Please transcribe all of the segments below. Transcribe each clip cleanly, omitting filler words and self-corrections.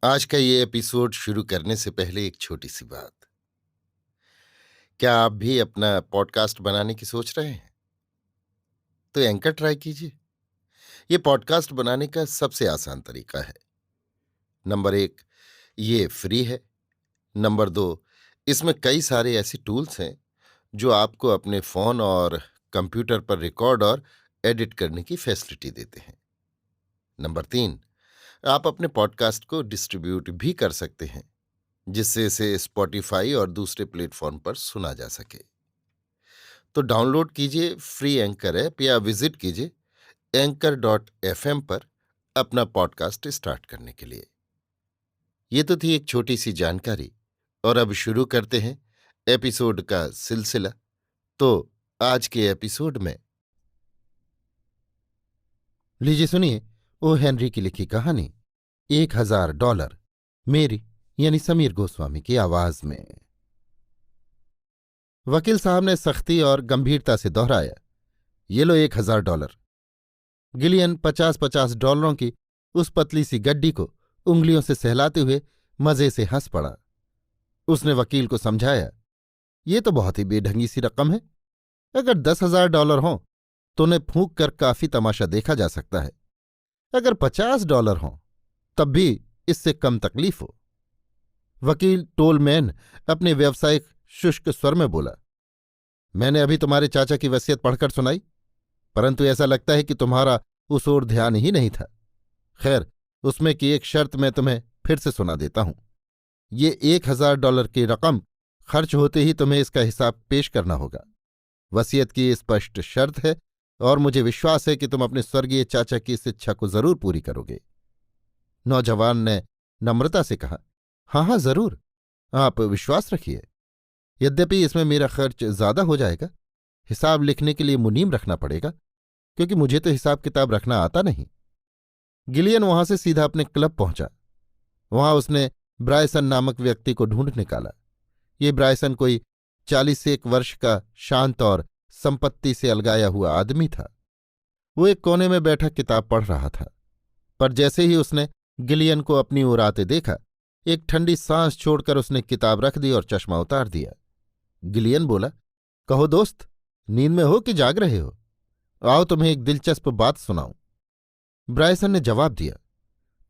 आज का ये एपिसोड शुरू करने से पहले एक छोटी सी बात। क्या आप भी अपना पॉडकास्ट बनाने की सोच रहे हैं? तो एंकर ट्राई कीजिए। ये पॉडकास्ट बनाने का सबसे आसान तरीका है। नंबर 1, ये फ्री है। नंबर 2, इसमें कई सारे ऐसे टूल्स हैं जो आपको अपने फोन और कंप्यूटर पर रिकॉर्ड और एडिट करने की फैसिलिटी देते हैं। नंबर 3, आप अपने पॉडकास्ट को डिस्ट्रीब्यूट भी कर सकते हैं, जिससे इसे स्पॉटिफाई और दूसरे प्लेटफॉर्म पर सुना जा सके। तो डाउनलोड कीजिए फ्री एंकर ऐप या विजिट कीजिए anchor.fm पर अपना पॉडकास्ट स्टार्ट करने के लिए। ये तो थी एक छोटी सी जानकारी, और अब शुरू करते हैं एपिसोड का सिलसिला। तो आज के एपिसोड में लीजिए सुनिए ओ हेनरी की लिखी कहानी $1000, मेरी यानी समीर गोस्वामी की आवाज में। वकील साहब ने सख्ती और गंभीरता से दोहराया, ये लो $1000। गिलियन 50-50 डॉलरों की उस पतली सी गड्डी को उंगलियों से सहलाते हुए मजे से हंस पड़ा। उसने वकील को समझाया, ये तो बहुत ही बेढंगी सी रकम है। अगर $10,000 हों तो उन्हें फूंक कर काफी तमाशा देखा जा सकता है। अगर $50 हों तब भी इससे कम तकलीफ हो। वकील टोलमैन अपने व्यावसायिक शुष्क स्वर में बोला, मैंने अभी तुम्हारे चाचा की वसीयत पढ़कर सुनाई, परंतु ऐसा लगता है कि तुम्हारा उस ओर ध्यान ही नहीं था। खैर, उसमें की एक शर्त मैं तुम्हें फिर से सुना देता हूं। ये $1000 की रकम खर्च होते ही तुम्हें इसका हिसाब पेश करना होगा। वसीयत की स्पष्ट शर्त है और मुझे विश्वास है कि तुम अपने स्वर्गीय चाचा की इस इच्छा को जरूर पूरी करोगे। नौजवान ने नम्रता से कहा, हाँ हाँ जरूर, आप विश्वास रखिए। यद्यपि इसमें मेरा खर्च ज्यादा हो जाएगा। हिसाब लिखने के लिए मुनीम रखना पड़ेगा, क्योंकि मुझे तो हिसाब किताब रखना आता नहीं। गिलियन वहां से सीधा अपने क्लब पहुंचा। वहां उसने ब्रायसन नामक व्यक्ति को ढूंढ निकाला। ये ब्रायसन कोई 41 वर्ष का शांत और संपत्ति से अलगाया हुआ आदमी था। वो एक कोने में बैठा किताब पढ़ रहा था, पर जैसे ही उसने गिलियन को अपनी ओर आते देखा, एक ठंडी सांस छोड़कर उसने किताब रख दी और चश्मा उतार दिया। गिलियन बोला, कहो दोस्त, नींद में हो कि जाग रहे हो? आओ तुम्हें एक दिलचस्प बात सुनाऊं। ब्रायसन ने जवाब दिया,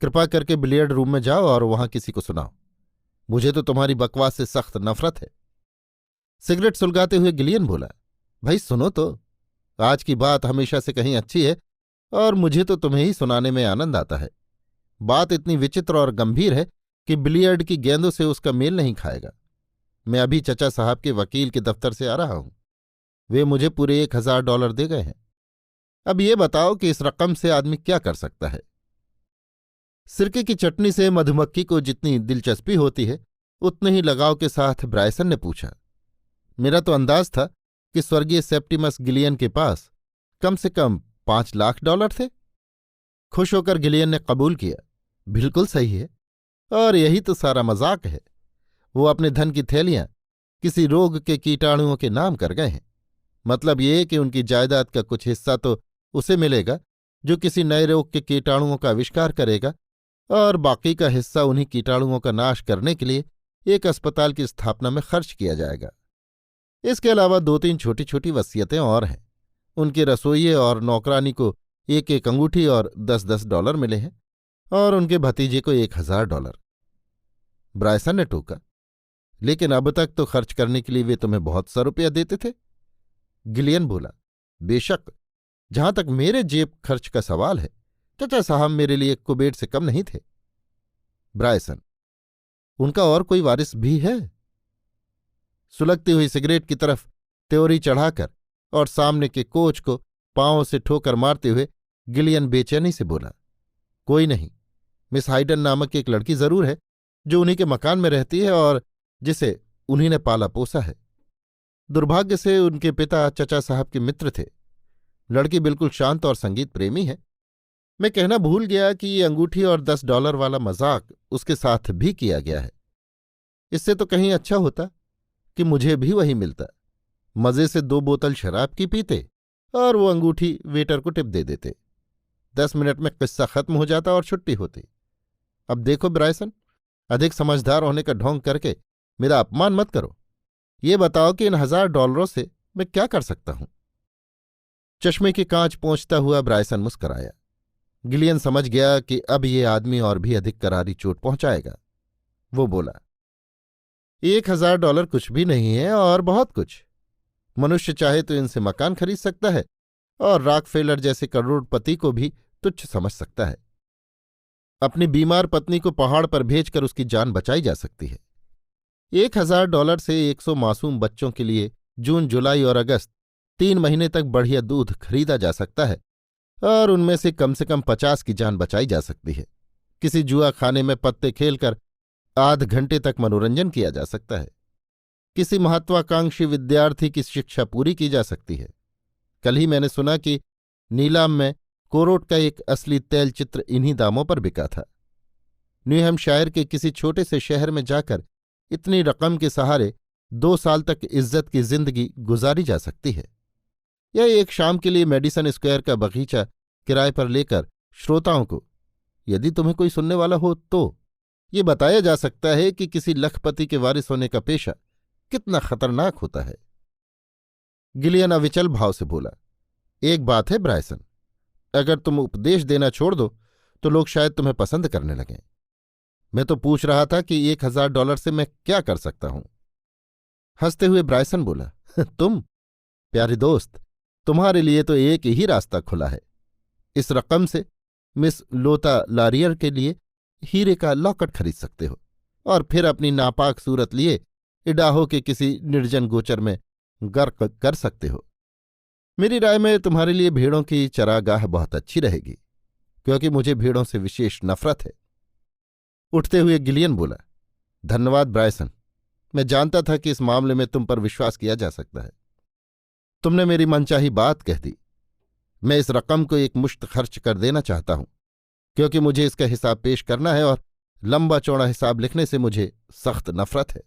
कृपा करके बिलियर्ड रूम में जाओ और वहां किसी को सुनाओ। मुझे तो तुम्हारी बकवास से सख्त नफरत है। सिगरेट सुलगाते हुए गिलियन बोला, भाई सुनो तो, आज की बात हमेशा से कहीं अच्छी है और मुझे तो तुम्हें ही सुनाने में आनंद आता है। बात इतनी विचित्र और गंभीर है कि बिलियर्ड की गेंदों से उसका मेल नहीं खाएगा। मैं अभी चचा साहब के वकील के दफ्तर से आ रहा हूं। वे मुझे पूरे $1000 दे गए हैं। अब ये बताओ कि इस रकम से आदमी क्या कर सकता है? सिरके की चटनी से मधुमक्खी को जितनी दिलचस्पी होती है, उतने ही लगाव के साथ ब्रायसन ने पूछा, मेरा तो अंदाज था कि स्वर्गीय सेप्टिमस गिलियन के पास कम से कम $5 लाख थे। खुश होकर गिलियन ने कबूल किया, बिल्कुल सही है, और यही तो सारा मजाक है। वो अपने धन की थैलियां किसी रोग के कीटाणुओं के नाम कर गए हैं। मतलब ये कि उनकी जायदाद का कुछ हिस्सा तो उसे मिलेगा जो किसी नए रोग के कीटाणुओं का आविष्कार करेगा, और बाकी का हिस्सा उन्हीं कीटाणुओं का नाश करने के लिए एक अस्पताल की स्थापना में खर्च किया जाएगा। इसके अलावा 2-3 छोटी छोटी वसीयतें और हैं। उनके रसोइये और नौकरानी को 1-1 अंगूठी और $10-10 मिले हैं, और उनके भतीजे को $1000। ब्रायसन ने टोका, लेकिन अब तक तो खर्च करने के लिए वे तुम्हें बहुत सा रुपया देते थे। गिलियन बोला, बेशक, जहां तक मेरे जेब खर्च का सवाल है, चचा साहब मेरे लिए कुबेर से कम नहीं थे। ब्रायसन, उनका और कोई वारिस भी है? सुलगती हुई सिगरेट की तरफ त्योरी चढ़ाकर और सामने के कोच को पांवों से ठोकर मारते हुए गिलियन बेचैनी से बोला, कोई नहीं। मिस हाइडन नामक एक लड़की जरूर है जो उन्हीं के मकान में रहती है और जिसे उन्हीं ने पाला पोसा है। दुर्भाग्य से उनके पिता चचा साहब के मित्र थे। लड़की बिल्कुल शांत और संगीत प्रेमी है। मैं कहना भूल गया कि ये अंगूठी और $10 वाला मजाक उसके साथ भी किया गया है। इससे तो कहीं अच्छा होता कि मुझे भी वही मिलता। मजे से 2 बोतल शराब की पीते और वो अंगूठी वेटर को टिप दे देते। 10 मिनट में किस्सा खत्म हो जाता और छुट्टी होती। अब देखो ब्रायसन, अधिक समझदार होने का ढोंग करके मेरा अपमान मत करो। ये बताओ कि इन $1000 से मैं क्या कर सकता हूं। चश्मे की कांच पोंछता हुआ ब्रायसन मुस्कराया। गिलियन समझ गया कि अब ये आदमी और भी अधिक करारी चोट पहुंचाएगा। वो बोला, $1000 कुछ भी नहीं है और बहुत कुछ। मनुष्य चाहे तो इनसे मकान खरीद सकता है और रॉकफेलर जैसे करोड़पति को भी तुच्छ समझ सकता है। अपनी बीमार पत्नी को पहाड़ पर भेजकर उसकी जान बचाई जा सकती है। $1000 से 100 मासूम बच्चों के लिए जून, जुलाई और अगस्त 3 महीने तक बढ़िया दूध खरीदा जा सकता है और उनमें से कम 50 की जान बचाई जा सकती है। किसी जुआ खाने में पत्ते खेलकर आध घंटे तक मनोरंजन किया जा सकता है। किसी महत्वाकांक्षी विद्यार्थी की शिक्षा पूरी की जा सकती है। कल ही मैंने सुना कि नीलाम में कोरोट का एक असली तैल चित्र इन्हीं दामों पर बिका था। न्यू हैम्पशायर के किसी छोटे से शहर में जाकर इतनी रकम के सहारे 2 साल तक इज्जत की जिंदगी गुजारी जा सकती है। या एक शाम के लिए मेडिसन स्क्वायर का बगीचा किराए पर लेकर श्रोताओं को, यदि तुम्हें कोई सुनने वाला हो तो, ये बताया जा सकता है कि किसी लखपति के वारिस होने का पेशा कितना खतरनाक होता है। गिलियन अविचल भाव से बोला, एक बात है ब्रायसन, अगर तुम उपदेश देना छोड़ दो तो लोग शायद तुम्हें पसंद करने लगें। मैं तो पूछ रहा था कि $1000 से मैं क्या कर सकता हूं। हंसते हुए ब्रायसन बोला, तुम प्यारे दोस्त, तुम्हारे लिए तो एक ही रास्ता खुला है। इस रकम से मिस लोता लारियर के लिए हीरे का लॉकेट खरीद सकते हो और फिर अपनी नापाक सूरत लिए इडाहो के किसी निर्जन गोचर में गर्क कर सकते हो। मेरी राय में तुम्हारे लिए भेड़ों की चरागाह बहुत अच्छी रहेगी, क्योंकि मुझे भेड़ों से विशेष नफरत है। उठते हुए गिलियन बोला, धन्यवाद ब्रायसन, मैं जानता था कि इस मामले में तुम पर विश्वास किया जा सकता है। तुमने मेरी मनचाही बात कह दी। मैं इस रकम को एक मुश्त खर्च कर देना चाहता हूं, क्योंकि मुझे इसका हिसाब पेश करना है और लंबा चौड़ा हिसाब लिखने से मुझे सख्त नफरत है।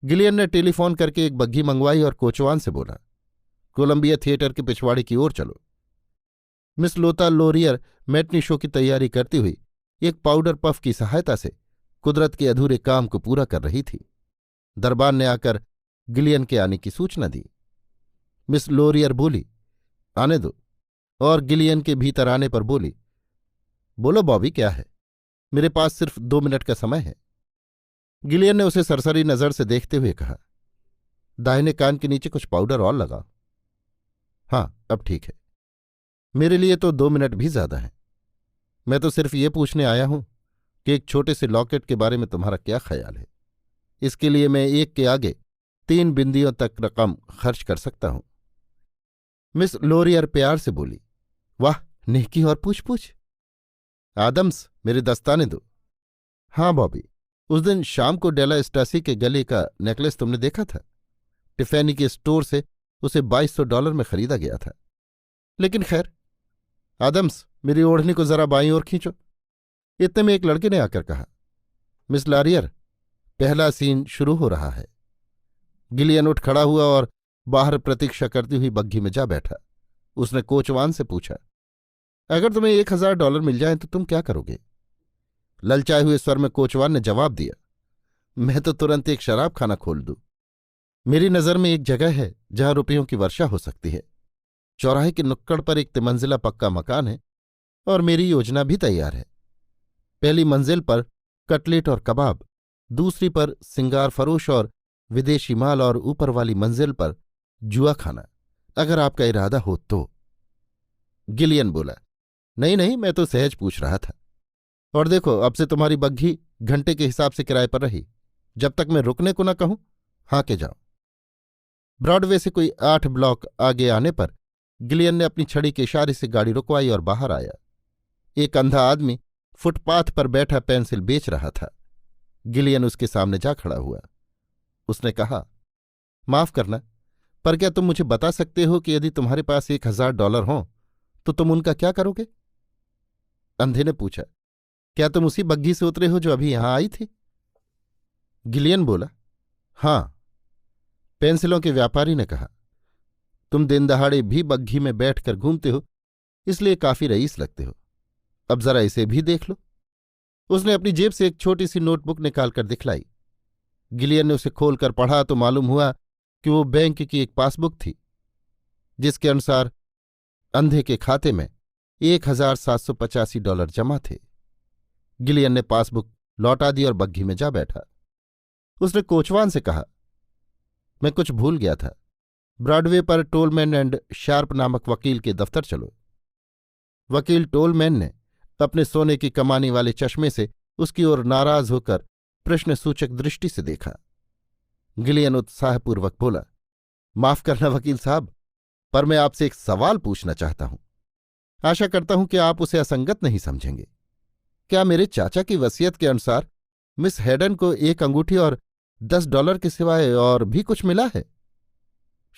गिलियन ने टेलीफोन करके एक बग्घी मंगवाई और कोचवान से बोला, कोलंबिया थिएटर के पिछवाड़े की ओर चलो। मिस लोता लोरियर मैटनी शो की तैयारी करती हुई एक पाउडर पफ की सहायता से कुदरत के अधूरे काम को पूरा कर रही थी। दरबान ने आकर गिलियन के आने की सूचना दी। मिस लोरियर बोली, आने दो, और गिलियन के भीतर आने पर बोली, बोलो बॉबी, क्या है? मेरे पास सिर्फ 2 मिनट का समय है। गिलियन ने उसे सरसरी नजर से देखते हुए कहा, दाहिने कान के नीचे कुछ पाउडर और लगाओ। हाँ, अब ठीक है। मेरे लिए तो 2 मिनट भी ज्यादा हैं। मैं तो सिर्फ ये पूछने आया हूं कि एक छोटे से लॉकेट के बारे में तुम्हारा क्या ख्याल है। इसके लिए मैं एक के आगे 3 बिंदियों तक रकम खर्च कर सकता हूं। मिस लोरियर प्यार से बोली, वाह, नेकी और पूछ पूछ। आदम्स, मेरे दस्ताने दो। हाँ बॉबी, उस दिन शाम को डेला स्टासी के गले का नेकलेस तुमने देखा था। टिफैनी के स्टोर से उसे $2200 में खरीदा गया था। लेकिन खैर, आदम्स, मेरी ओढ़नी को जरा बाईं ओर खींचो। इतने में एक लड़के ने आकर कहा, मिस लारियर, पहला सीन शुरू हो रहा है। गिलियन उठ खड़ा हुआ और बाहर प्रतीक्षा करती हुई बग्घी में जा बैठा। उसने कोचवान से पूछा, अगर तुम्हें $1000 मिल जाए तो तुम क्या करोगे? ललचाए हुए स्वर में कोचवान ने जवाब दिया, मैं तो तुरंत एक शराब खाना खोल दूं। मेरी नज़र में एक जगह है जहां रुपयों की वर्षा हो सकती है। चौराहे के नुक्कड़ पर एक 3 मंजिला पक्का मकान है और मेरी योजना भी तैयार है। पहली मंजिल पर कटलेट और कबाब, दूसरी पर सिंगार फरोश और विदेशी माल और ऊपर वाली मंजिल पर जुआ खाना, अगर आपका इरादा हो तो। गिलियन बोला, नहीं नहीं, मैं तो सहज पूछ रहा था। और देखो, अब से तुम्हारी बग्घी घंटे के हिसाब से किराए पर रही। जब तक मैं रुकने को न कहूं, हाँ के जाओ। ब्रॉडवे से कोई 8 ब्लॉक आगे आने पर गिलियन ने अपनी छड़ी के इशारे से गाड़ी रुकवाई और बाहर आया। एक अंधा आदमी फुटपाथ पर बैठा पेंसिल बेच रहा था। गिलियन उसके सामने जा खड़ा हुआ। उसने कहा, माफ करना, पर क्या तुम मुझे बता सकते हो कि यदि तुम्हारे पास $1000 हों तो तुम उनका क्या करोगे? अंधे ने पूछा, क्या तुम उसी बग्घी से उतरे हो जो अभी यहां आई थी? गिलियन बोला, हां। पेंसिलों के व्यापारी ने कहा, तुम दिन दहाड़े भी बग्घी में बैठकर घूमते हो, इसलिए काफी रईस लगते हो। अब जरा इसे भी देख लो। उसने अपनी जेब से एक छोटी सी नोटबुक निकालकर दिखलाई। गिलियन ने उसे खोलकर पढ़ा तो मालूम हुआ कि वो बैंक की एक पासबुक थी, जिसके अनुसार अंधे के खाते में $1,785 जमा थे। गिलियन ने पासबुक लौटा दी और बग्घी में जा बैठा। उसने कोचवान से कहा, मैं कुछ भूल गया था, ब्रॉडवे पर टोलमैन एंड शार्प नामक वकील के दफ्तर चलो। वकील टोलमैन ने अपने सोने की कमानी वाले चश्मे से उसकी ओर नाराज होकर प्रश्नसूचक दृष्टि से देखा। गिलियन उत्साहपूर्वक बोला, माफ करना वकील साहब, पर मैं आपसे एक सवाल पूछना चाहता हूं। आशा करता हूं कि आप उसे असंगत नहीं समझेंगे। क्या मेरे चाचा की वसीयत के अनुसार मिस हेडन को एक अंगूठी और $10 के सिवाय और भी कुछ मिला है?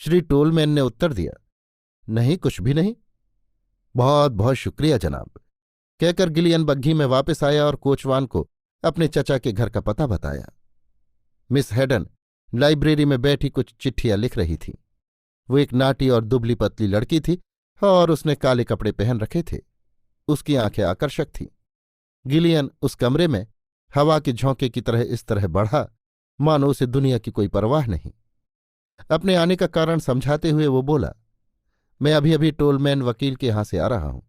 श्री टोलमैन ने उत्तर दिया, नहीं, कुछ भी नहीं। बहुत बहुत शुक्रिया जनाब, कहकर गिलियन बग्घी में वापस आया और कोचवान को अपने चचा के घर का पता बताया। मिस हेडन लाइब्रेरी में बैठी कुछ चिट्ठियां लिख रही थी। वो एक नाटी और दुबली पतली लड़की थी और उसने काले कपड़े पहन रखे थे। उसकी आंखें आकर्षक थीं। गिलियन उस कमरे में हवा के झोंके की तरह इस तरह बढ़ा मानो उसे दुनिया की कोई परवाह नहीं। अपने आने का कारण समझाते हुए वो बोला, मैं अभी अभी टोलमैन वकील के यहां से आ रहा हूं।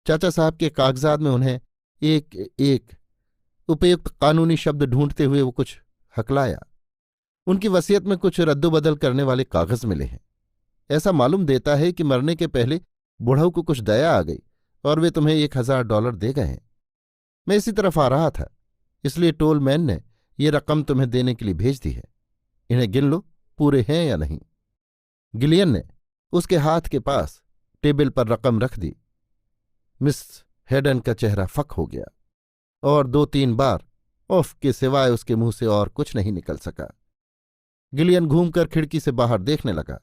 चाचा साहब के कागजात में उन्हें एक एक उपयुक्त कानूनी शब्द ढूंढते हुए वो कुछ हकलाया। उनकी वसीयत में कुछ रद्दोबदल करने वाले कागज मिले हैं। ऐसा मालूम देता है कि मरने के पहले बुढ़ऊ को कुछ दया आ गई और वे तुम्हें $1,000 दे गए हैं। मैं इसी तरफ आ रहा था, इसलिए टोलमैन ने ये रकम तुम्हें देने के लिए भेज दी है। इन्हें गिन लो, पूरे हैं या नहीं। गिलियन ने उसके हाथ के पास टेबल पर रकम रख दी। मिस हेडन का चेहरा फक हो गया और 2-3 बार उफ के सिवाय उसके मुंह से और कुछ नहीं निकल सका। गिलियन घूमकर खिड़की से बाहर देखने लगा।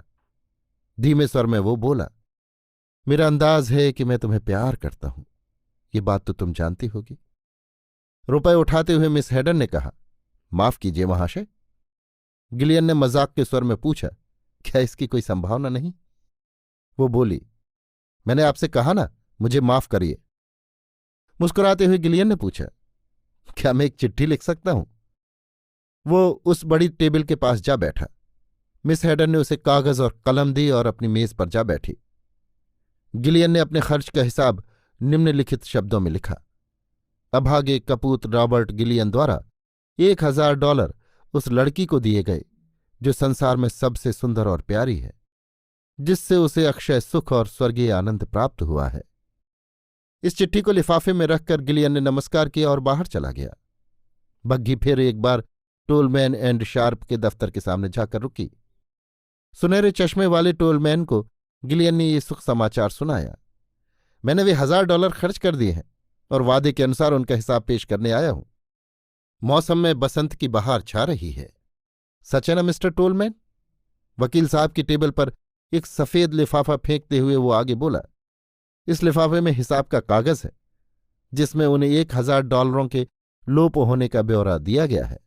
धीमे स्वर में वो बोला, मेरा अंदाज है कि मैं तुम्हें प्यार करता हूं, ये बात तो तुम जानती होगी। रुपए उठाते हुए मिस हेडन ने कहा, माफ कीजिए महाशय। गिलियन ने मजाक के स्वर में पूछा, क्या इसकी कोई संभावना नहीं? वो बोली, मैंने आपसे कहा ना, मुझे माफ करिए। मुस्कुराते हुए गिलियन ने पूछा, क्या मैं एक चिट्ठी लिख सकता हूं? वो उस बड़ी टेबल के पास जा बैठा। मिस हेडन ने उसे कागज और कलम दी और अपनी मेज पर जा बैठी। गिलियन ने अपने खर्च का हिसाब निम्नलिखित शब्दों में लिखा, अभागे कपूत रॉबर्ट गिलियन द्वारा $1,000 उस लड़की को दिए गए जो संसार में सबसे सुंदर और प्यारी है, जिससे उसे अक्षय सुख और स्वर्गीय आनंद प्राप्त हुआ है। इस चिट्ठी को लिफाफे में रखकर गिलियन ने नमस्कार किया और बाहर चला गया। बग्घी फिर एक बार टोलमैन एंड शार्प के दफ्तर के सामने जाकर रुकी। सुनहरे चश्मे वाले टोलमैन को गिलियन ने ये सुख समाचार सुनाया, मैंने वे $1,000 खर्च कर दिए हैं और वादे के अनुसार उनका हिसाब पेश करने आया हूं। मौसम में बसंत की बहार छा रही है। सच है ना मिस्टर टोलमैन? वकील साहब की टेबल पर एक सफेद लिफाफा फेंकते हुए वो आगे बोला, इस लिफाफे में हिसाब का कागज है, जिसमें उन्हें $1,000 के लोप होने का ब्यौरा दिया गया है।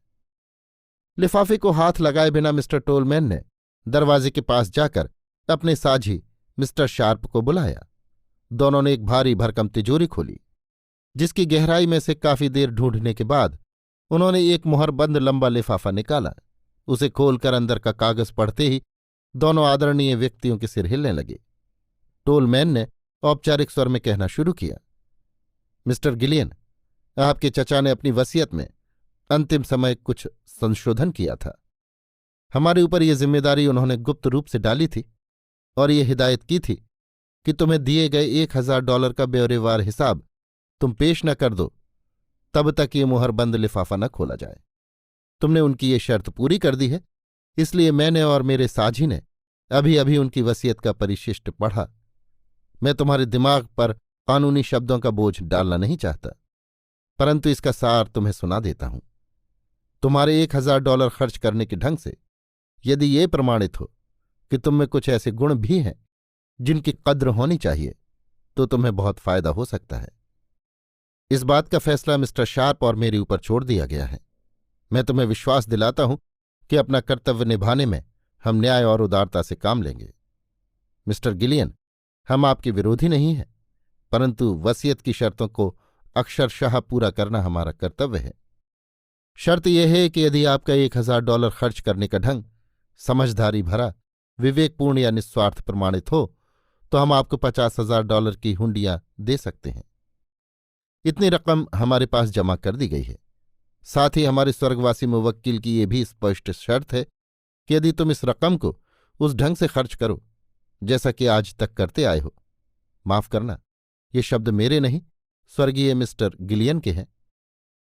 लिफाफे को हाथ लगाए बिना मिस्टर टोलमैन ने दरवाजे के पास जाकर अपने साझी मिस्टर शार्प को बुलाया। दोनों ने एक भारी भरकम तिजोरी खोली, जिसकी गहराई में से काफी देर ढूंढने के बाद उन्होंने एक मुहरबंद लंबा लिफाफा निकाला। उसे खोलकर अंदर का कागज पढ़ते ही दोनों आदरणीय व्यक्तियों के सिर हिलने लगे। टोलमैन ने औपचारिक स्वर में कहना शुरू किया, मिस्टर गिलियन, आपके चचा ने अपनी वसीयत में अंतिम समय कुछ संशोधन किया था। हमारे ऊपर ये जिम्मेदारी उन्होंने गुप्त रूप से डाली थी और ये हिदायत की थी कि तुम्हें दिए गए $1,000 का ब्यौरेवार हिसाब तुम पेश न कर दो, तब तक ये मुहरबंद लिफाफा न खोला जाए। तुमने उनकी ये शर्त पूरी कर दी है, इसलिए मैंने और मेरे साझी ने अभी अभी उनकी वसीयत का परिशिष्ट पढ़ा। मैं तुम्हारे दिमाग पर कानूनी शब्दों का बोझ डालना नहीं चाहता, परंतु इसका सार तुम्हें सुना देता हूं। तुम्हारे $1,000 खर्च करने के ढंग से यदि ये प्रमाणित हो कि तुम में कुछ ऐसे गुण भी हैं जिनकी कद्र होनी चाहिए, तो तुम्हें बहुत फायदा हो सकता है। इस बात का फैसला मिस्टर शार्प और मेरे ऊपर छोड़ दिया गया है। मैं तुम्हें विश्वास दिलाता हूं कि अपना कर्तव्य निभाने में हम न्याय और उदारता से काम लेंगे। मिस्टर गिलियन, हम आपके विरोधी नहीं हैं, परंतु वसीयत की शर्तों को अक्षरशः पूरा करना हमारा कर्तव्य है। शर्त यह है कि यदि आपका $1000 खर्च करने का ढंग समझदारी भरा, विवेकपूर्ण या निस्वार्थ प्रमाणित हो तो हम आपको $50,000 की हुंडियां दे सकते हैं। इतनी रकम हमारे पास जमा कर दी गई है। साथ ही हमारे स्वर्गवासी मुवक्किल की ये भी स्पष्ट शर्त है कि यदि तुम इस रकम को उस ढंग से खर्च करो जैसा कि आज तक करते आए हो, माफ करना, ये शब्द मेरे नहीं, स्वर्गीय मिस्टर गिलियन के हैं,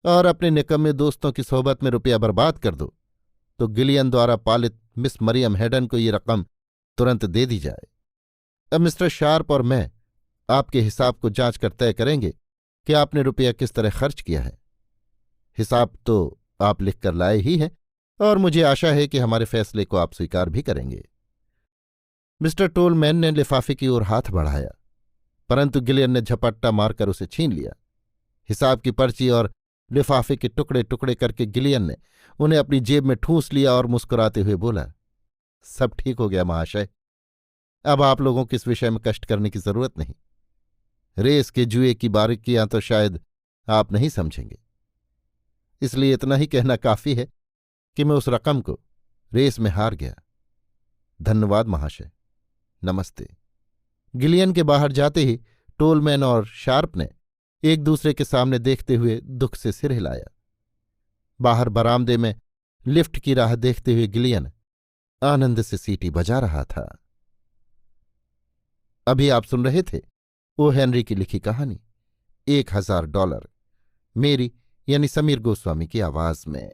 और अपने निकम्मे दोस्तों की सोहबत में रुपया बर्बाद कर दो तो गिलियन द्वारा पालित मिस मरियम हेडन को ये रकम तुरंत दे दी जाए। अब मिस्टर शार्प और मैं आपके हिसाब को जांच कर तय करेंगे कि आपने रुपया किस तरह खर्च किया है। हिसाब तो आप लिख कर लाए ही हैं और मुझे आशा है कि हमारे फैसले को आप स्वीकार भी करेंगे। मिस्टर टोलमैन ने लिफाफे की ओर हाथ बढ़ाया, परंतु गिलियन ने झपट्टा मारकर उसे छीन लिया। हिसाब की पर्ची और लिफाफे के टुकड़े टुकड़े करके गिलियन ने उन्हें अपनी जेब में ठूंस लिया और मुस्कुराते हुए बोला, सब ठीक हो गया महाशय, अब आप लोगों को इस विषय में कष्ट करने की जरूरत नहीं। रेस के जुए की बारीकियां तो शायद आप नहीं समझेंगे, इसलिए इतना ही कहना काफी है कि मैं उस रकम को रेस में हार गया। धन्यवाद महाशय, नमस्ते। गिलियन के बाहर जाते ही टोलमैन और शार्प ने एक दूसरे के सामने देखते हुए दुख से सिर हिलाया। बाहर बरामदे में लिफ्ट की राह देखते हुए गिलियन आनंद से सीटी बजा रहा था। अभी आप सुन रहे थे ओ हेनरी की लिखी कहानी $1000, मेरी यानी समीर गोस्वामी की आवाज में।